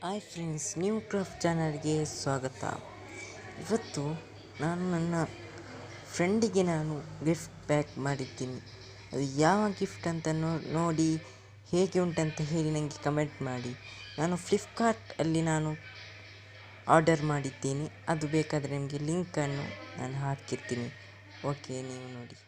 Hi friends, new craft ಚಾನಲ್ಗೆ ಸ್ವಾಗತ. ಇವತ್ತು ನಾನು ನನ್ನ ಫ್ರೆಂಡಿಗೆ ಗಿಫ್ಟ್ ಪ್ಯಾಕ್ ಮಾಡಿದ್ದೀನಿ. ಅದು ಯಾವ ಗಿಫ್ಟ್ ಅಂತ ನೋಡಿ ಹೇಗೆ ಉಂಟಂತ ಹೇಳಿ ನನಗೆ ಕಮೆಂಟ್ ಮಾಡಿ. ನಾನು ಫ್ಲಿಪ್ಕಾರ್ಟಲ್ಲಿ ಆರ್ಡರ್ ಮಾಡಿದ್ದೀನಿ. ಅದು ಬೇಕಾದರೆ ನಿಮಗೆ ಲಿಂಕನ್ನು ನಾನು ಹಾಕಿರ್ತೀನಿ. ಓಕೆ, ನೀವು ನೋಡಿ.